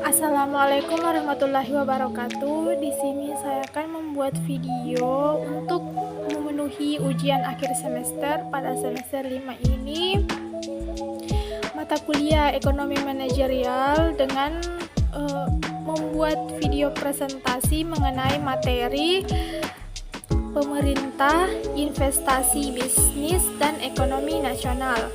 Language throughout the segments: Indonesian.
Assalamualaikum warahmatullahi wabarakatuh. Di sini saya akan membuat video untuk memenuhi ujian akhir semester pada semester 5 ini, mata kuliah ekonomi manajerial, dengan membuat video presentasi mengenai materi pemerintah, investasi, bisnis, dan ekonomi nasional.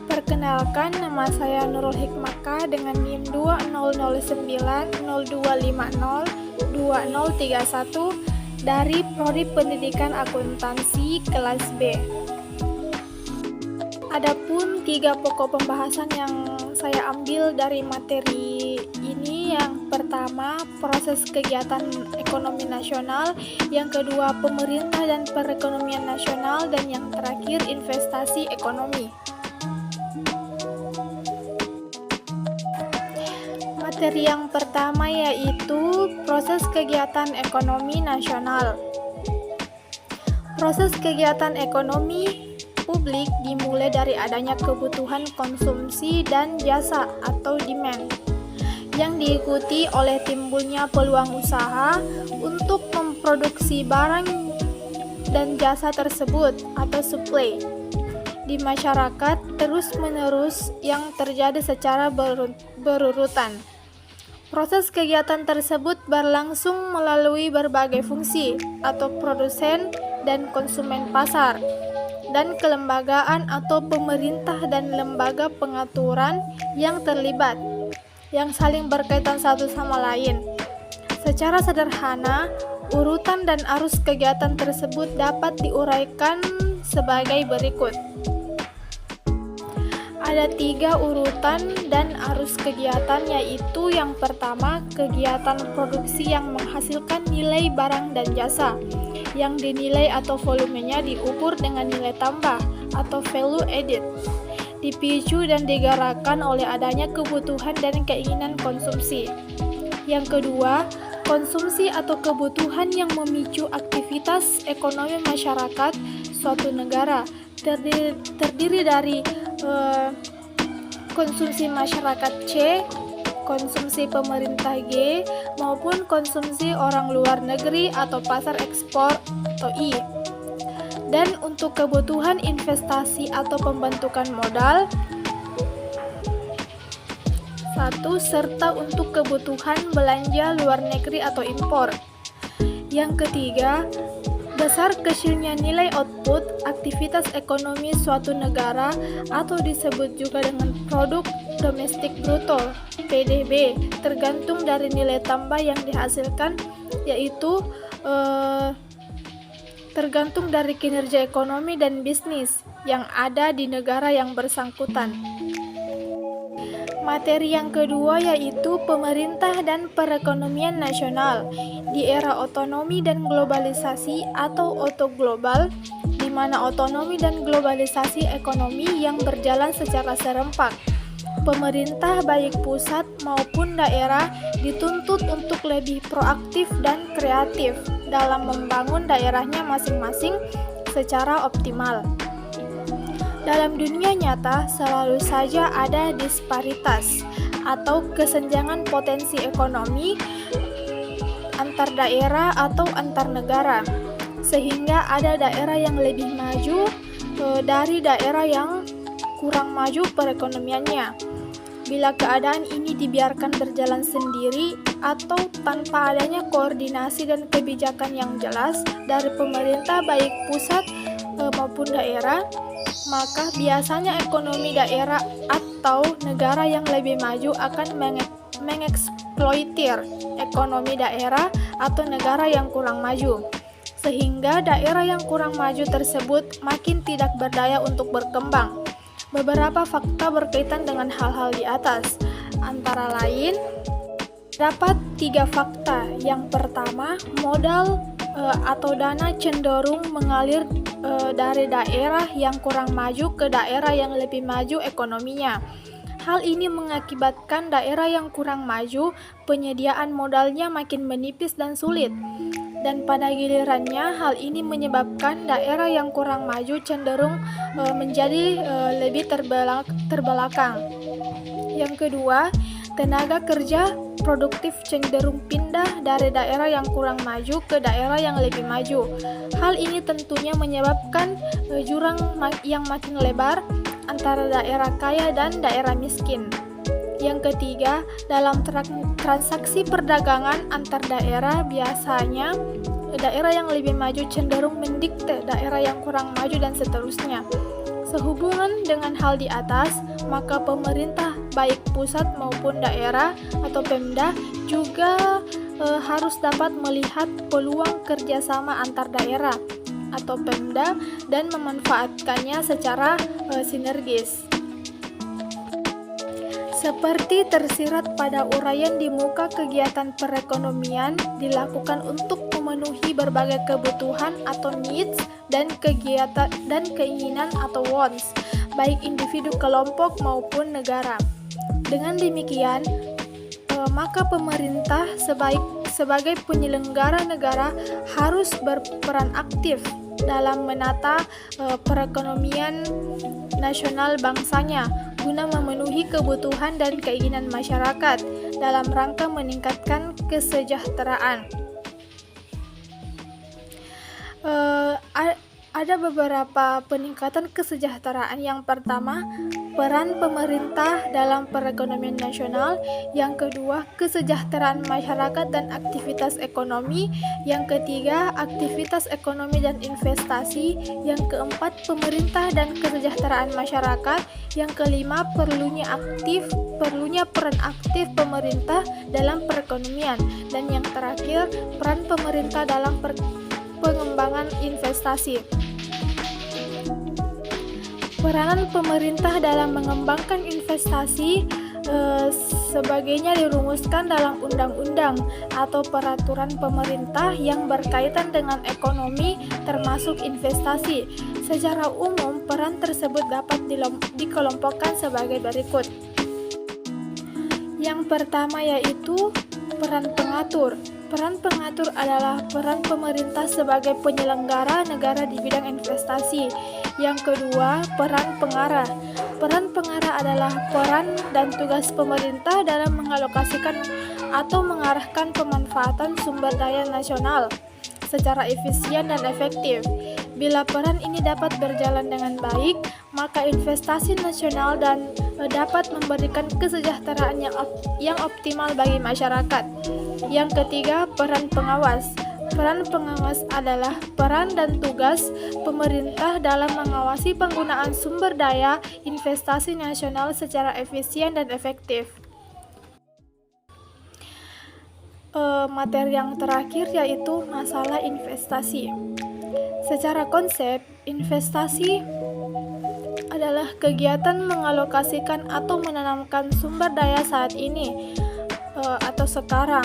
Perkenalkan, nama saya Nurul Hikmaka dengan NIM 200902502031 dari Prodi Pendidikan Akuntansi kelas B. Adapun 3 pokok pembahasan yang saya ambil dari materi ini, yang pertama proses kegiatan ekonomi nasional, yang kedua pemerintah dan perekonomian nasional, dan yang terakhir investasi ekonomi. Materi yang pertama yaitu proses kegiatan ekonomi nasional. Proses kegiatan ekonomi publik dimulai dari adanya kebutuhan konsumsi dan jasa atau demand, yang diikuti oleh timbulnya peluang usaha untuk memproduksi barang dan jasa tersebut atau supply di masyarakat terus-menerus yang terjadi secara berurutan. Proses kegiatan tersebut berlangsung melalui berbagai fungsi atau produsen dan konsumen pasar, dan kelembagaan atau pemerintah dan lembaga pengaturan yang terlibat, yang saling berkaitan satu sama lain. Secara sederhana, urutan dan arus kegiatan tersebut dapat diuraikan sebagai berikut. Ada 3 urutan dan arus kegiatan, yaitu yang pertama, kegiatan produksi yang menghasilkan nilai barang dan jasa, yang dinilai atau volumenya diukur dengan nilai tambah atau value added, dipicu dan digerakkan oleh adanya kebutuhan dan keinginan konsumsi. Yang kedua, konsumsi atau kebutuhan yang memicu aktivitas ekonomi masyarakat suatu negara, terdiri dari konsumsi masyarakat C, konsumsi pemerintah G, maupun konsumsi orang luar negeri atau pasar ekspor atau I. Dan untuk kebutuhan investasi atau pembentukan modal 1, serta untuk kebutuhan belanja luar negeri atau impor. Yang ketiga, besar kecilnya nilai output aktivitas ekonomi suatu negara atau disebut juga dengan produk domestik bruto (PDB), tergantung dari nilai tambah yang dihasilkan, yaitu tergantung dari kinerja ekonomi dan bisnis yang ada di negara yang bersangkutan. Materi yang kedua yaitu pemerintah dan perekonomian nasional di era otonomi dan globalisasi atau otoglobal, di mana otonomi dan globalisasi ekonomi yang berjalan secara serempak. Pemerintah baik pusat maupun daerah dituntut untuk lebih proaktif dan kreatif dalam membangun daerahnya masing-masing secara optimal. Dalam dunia nyata selalu saja ada disparitas atau kesenjangan potensi ekonomi antar daerah atau antar negara, sehingga ada daerah yang lebih maju dari daerah yang kurang maju perekonomiannya. Bila keadaan ini dibiarkan berjalan sendiri atau tanpa adanya koordinasi dan kebijakan yang jelas dari pemerintah baik pusat maupun daerah, maka biasanya ekonomi daerah atau negara yang lebih maju akan mengeksploitir ekonomi daerah atau negara yang kurang maju, sehingga daerah yang kurang maju tersebut makin tidak berdaya untuk berkembang. Beberapa fakta berkaitan dengan hal-hal di atas, antara lain dapat 3 fakta. Yang pertama, modal atau dana cenderung mengalir dari daerah yang kurang maju ke daerah yang lebih maju ekonominya. Hal ini mengakibatkan daerah yang kurang maju penyediaan modalnya makin menipis dan sulit. dan pada gilirannya hal ini menyebabkan daerah yang kurang maju cenderung menjadi lebih terbelakang. Yang kedua, tenaga kerja produktif cenderung pindah dari daerah yang kurang maju ke daerah yang lebih maju. Hal ini tentunya menyebabkan jurang yang makin lebar antara daerah kaya dan daerah miskin. Yang ketiga, dalam transaksi perdagangan antar daerah biasanya daerah yang lebih maju cenderung mendikte daerah yang kurang maju dan seterusnya. Sehubungan dengan hal di atas, maka pemerintah baik pusat maupun daerah atau Pemda juga harus dapat melihat peluang kerjasama antar daerah atau Pemda dan memanfaatkannya secara sinergis. Seperti tersirat pada uraian di muka, kegiatan perekonomian dilakukan untuk memenuhi berbagai kebutuhan atau needs dan kegiatan dan keinginan atau wants, baik individu, kelompok maupun negara. Dengan demikian, maka pemerintah sebagai penyelenggara negara harus berperan aktif dalam menata perekonomian nasional bangsanya guna memenuhi kebutuhan dan keinginan masyarakat dalam rangka meningkatkan kesejahteraan. Ada beberapa peningkatan kesejahteraan. Yang pertama, peran pemerintah dalam perekonomian nasional. Yang kedua, kesejahteraan masyarakat dan aktivitas ekonomi. Yang ketiga, aktivitas ekonomi dan investasi. Yang keempat, pemerintah dan kesejahteraan masyarakat. Yang kelima, perlunya peran aktif pemerintah dalam perekonomian. Dan yang terakhir, peran pemerintah dalam pengembangan investasi. Peranan pemerintah dalam mengembangkan investasi sebagainya dirumuskan dalam undang-undang atau peraturan pemerintah yang berkaitan dengan ekonomi termasuk investasi. Secara umum, peran tersebut dapat dikelompokkan sebagai berikut. Yang pertama yaitu peran pengatur. Peran pengatur adalah peran pemerintah sebagai penyelenggara negara di bidang investasi. Yang kedua, peran pengarah. Peran pengarah adalah peran dan tugas pemerintah dalam mengalokasikan atau mengarahkan pemanfaatan sumber daya nasional secara efisien dan efektif. Bila peran ini dapat berjalan dengan baik, maka investasi nasional dan dapat memberikan kesejahteraan yang optimal bagi masyarakat. Yang ketiga, peran pengawas. Peran pengawas adalah peran dan tugas pemerintah dalam mengawasi penggunaan sumber daya investasi nasional secara efisien dan efektif. Materi yang terakhir yaitu masalah investasi. Secara konsep, investasi adalah kegiatan mengalokasikan atau menanamkan sumber daya saat ini atau sekarang,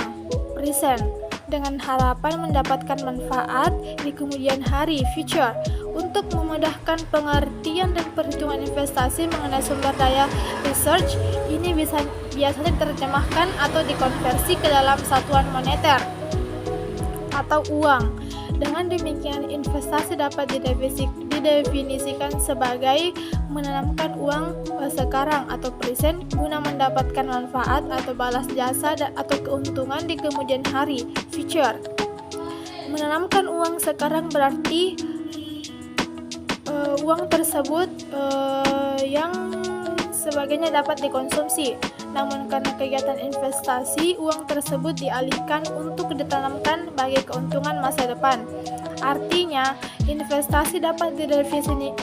present, dengan harapan mendapatkan manfaat di kemudian hari, future. Untuk memudahkan pengertian dan perhitungan investasi mengenai sumber daya research, ini biasanya diterjemahkan atau dikonversi ke dalam satuan moneter atau uang. Dengan demikian, investasi dapat didefinisikan sebagai menanamkan uang sekarang atau present guna mendapatkan manfaat atau balas jasa atau keuntungan di kemudian hari, future. Menanamkan uang sekarang berarti uang tersebut yang sebagainya dapat dikonsumsi. Namun karena kegiatan investasi, uang tersebut dialihkan untuk ditanamkan bagi keuntungan masa depan. Artinya, investasi dapat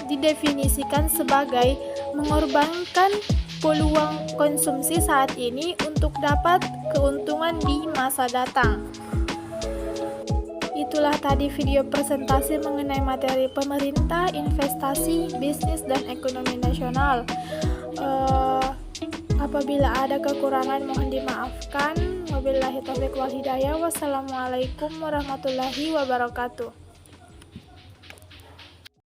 didefinisikan sebagai mengorbankan peluang konsumsi saat ini untuk dapat keuntungan di masa datang. Itulah tadi video presentasi mengenai materi pemerintah, investasi, bisnis, dan ekonomi nasional. Apabila ada kekurangan mohon dimaafkan. Wabillahi taufiq wal hidayah. Wassalamualaikum warahmatullahi wabarakatuh.